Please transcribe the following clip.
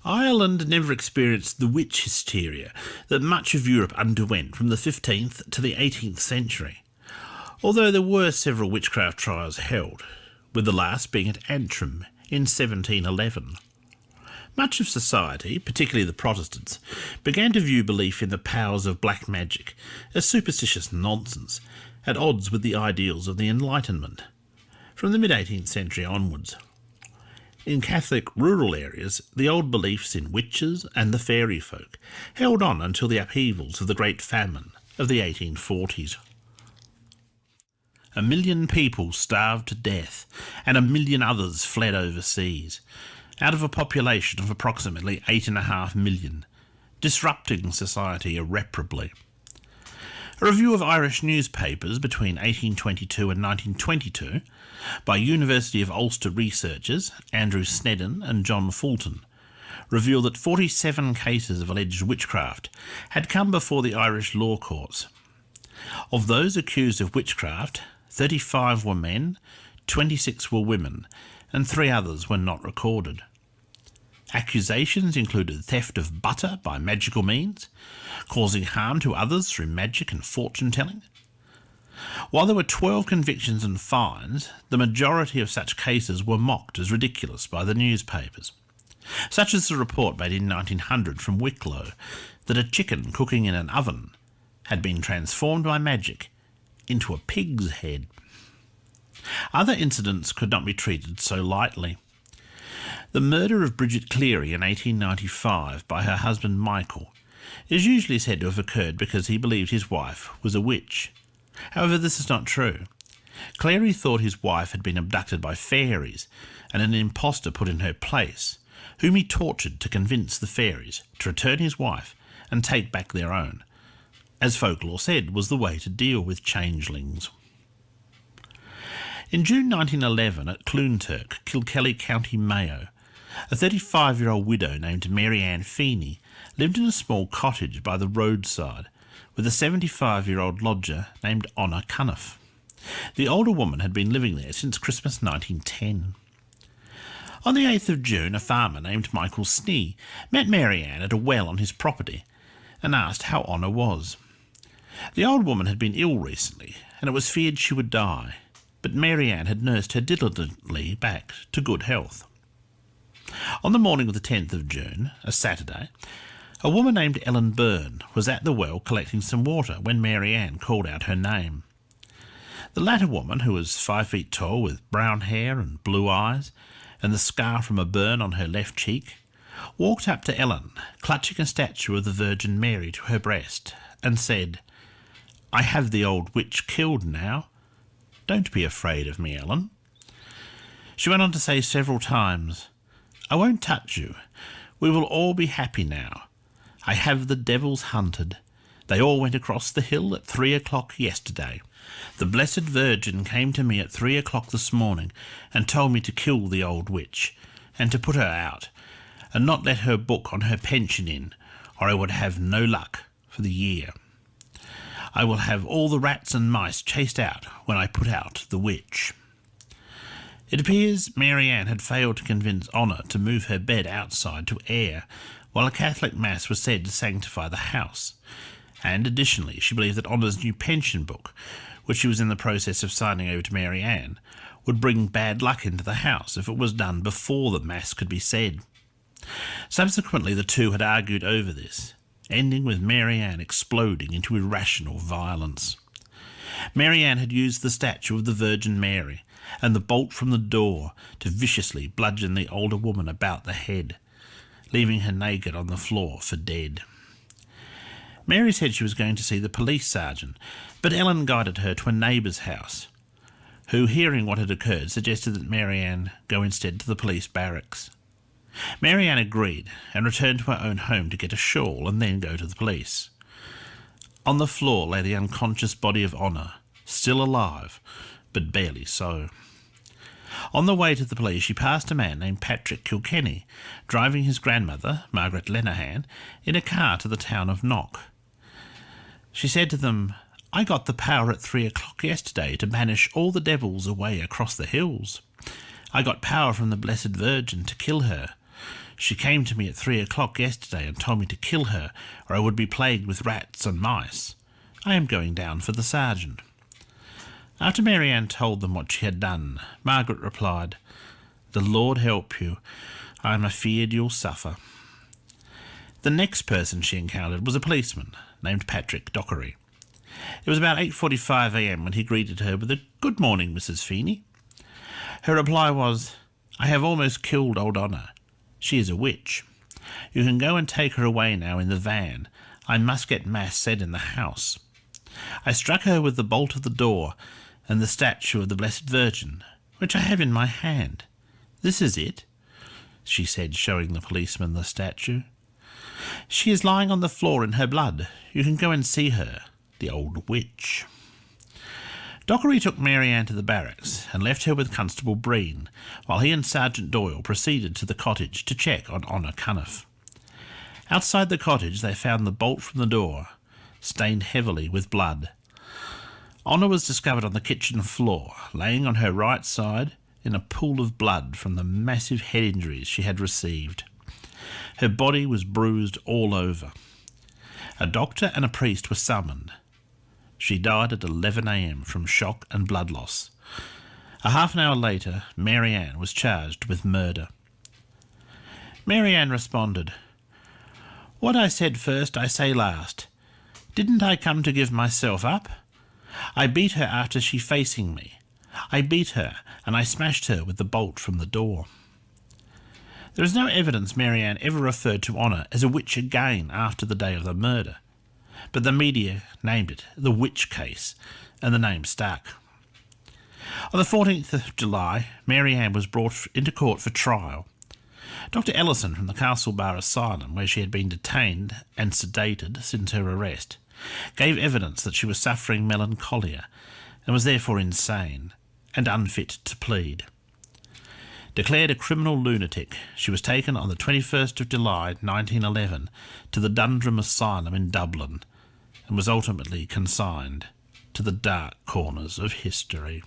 Ireland never experienced the witch hysteria that much of Europe underwent from the 15th to the 18th century, although there were several witchcraft trials held, with the last being at Antrim in 1711. Much of society, particularly the Protestants, began to view belief in the powers of black magic as superstitious nonsense, at odds with the ideals of the Enlightenment, from the mid-18th century onwards. In Catholic rural areas, the old beliefs in witches and the fairy folk held on until the upheavals of the Great Famine of the 1840s. 1 million people starved to death, and 1 million others fled overseas, out of a population of approximately 8.5 million, disrupting society irreparably. A review of Irish newspapers between 1822 and 1922 by University of Ulster researchers Andrew Snedden and John Fulton revealed that 47 cases of alleged witchcraft had come before the Irish law courts. Of those accused of witchcraft, 35 were men, 26 were women, and 3 others were not recorded. Accusations included theft of butter by magical means, causing harm to others through magic and fortune-telling. While there were 12 convictions and fines, the majority of such cases were mocked as ridiculous by the newspapers, such as the report made in 1900 from Wicklow that a chicken cooking in an oven had been transformed by magic into a pig's head. Other incidents could not be treated so lightly. The murder of Bridget Cleary in 1895 by her husband Michael is usually said to have occurred because he believed his wife was a witch. However, this is not true. Cleary thought his wife had been abducted by fairies and an impostor put in her place, whom he tortured to convince the fairies to return his wife and take back their own, as folklore said was the way to deal with changelings. In June 1911 at Cloonturk, Kilkelly, County Mayo, a 35-year-old widow named Mary Ann Feeney lived in a small cottage by the roadside with a 75-year-old lodger named Honor Cunniff. The older woman had been living there since Christmas 1910. On the 8th of June, a farmer named Michael Snee met Mary Ann at a well on his property and asked how Honor was. The old woman had been ill recently, and it was feared she would die, but Mary Ann had nursed her diligently back to good health. On the morning of the 10th of June, a Saturday, a woman named Ellen Byrne was at the well collecting some water when Mary Ann called out her name. The latter woman, who was 5 feet tall with brown hair and blue eyes and the scar from a burn on her left cheek, walked up to Ellen, clutching a statue of the Virgin Mary to her breast, and said, "I have the old witch killed now. Don't be afraid of me, Ellen." She went on to say several times, "I won't touch you. We will all be happy now. I have the devils hunted. They all went across the hill at 3 o'clock yesterday. The Blessed Virgin came to me at 3 o'clock this morning and told me to kill the old witch and to put her out and not let her book on her pension in, or I would have no luck for the year. I will have all the rats and mice chased out when I put out the witch." It appears Mary Ann had failed to convince Honor to move her bed outside to air while a Catholic Mass was said to sanctify the house, and additionally she believed that Honor's new pension book, which she was in the process of signing over to Mary Ann, would bring bad luck into the house if it was done before the Mass could be said. Subsequently the two had argued over this, ending with Mary Ann exploding into irrational violence. Mary Ann had used the statue of the Virgin Mary and the bolt from the door to viciously bludgeon the older woman about the head, leaving her naked on the floor for dead. Mary said she was going to see the police sergeant, but Ellen guided her to a neighbour's house, who, hearing what had occurred, suggested that Mary Ann go instead to the police barracks. Mary Ann agreed and returned to her own home to get a shawl and then go to the police. On the floor lay the unconscious body of Honor, still alive, but barely so. On the way to the police, she passed a man named Patrick Kilkenny, driving his grandmother, Margaret Lenihan, in a car to the town of Knock. She said to them, "I got the power at 3 o'clock yesterday to banish all the devils away across the hills. I got power from the Blessed Virgin to kill her. She came to me at 3 o'clock yesterday and told me to kill her, or I would be plagued with rats and mice. I am going down for the sergeant." After Mary Ann told them what she had done, Margaret replied, "The Lord help you. I am afeard you'll suffer." The next person she encountered was a policeman named Patrick Dockery. It was about 8:45 a.m. when he greeted her with a "Good morning, Mrs. Feeney." Her reply was, "I have almost killed old Honor. She is a witch. You can go and take her away now in the van. I must get mass said in the house. I struck her with the bolt of the door and the statue of the Blessed Virgin, which I have in my hand. This is it," she said, showing the policeman the statue. "She is lying on the floor in her blood. You can go and see her, the old witch." Dockery took Mary Ann to the barracks and left her with Constable Breen, while he and Sergeant Doyle proceeded to the cottage to check on Honor Cuniff. Outside the cottage they found the bolt from the door, stained heavily with blood. Honor was discovered on the kitchen floor, laying on her right side in a pool of blood from the massive head injuries she had received. Her body was bruised all over. A doctor and a priest were summoned. She died at 11 a.m. from shock and blood loss. A half an hour later, Mary Ann was charged with murder. Mary Ann responded, "What I said first, I say last. Didn't I come to give myself up? I beat her after she facing me. I beat her, and I smashed her with the bolt from the door." There is no evidence Mary Ann ever referred to Honor as a witch again after the day of the murder, but the media named it the Witch Case, and the name stuck. On the 14th of July, Mary Ann was brought into court for trial. Dr. Ellison from the Castle Bar Asylum, where she had been detained and sedated since her arrest, gave evidence that she was suffering melancholia and was therefore insane and unfit to plead. Declared a criminal lunatic, she was taken on the 21st of July 1911 to the Dundrum Asylum in Dublin and was ultimately consigned to the dark corners of history.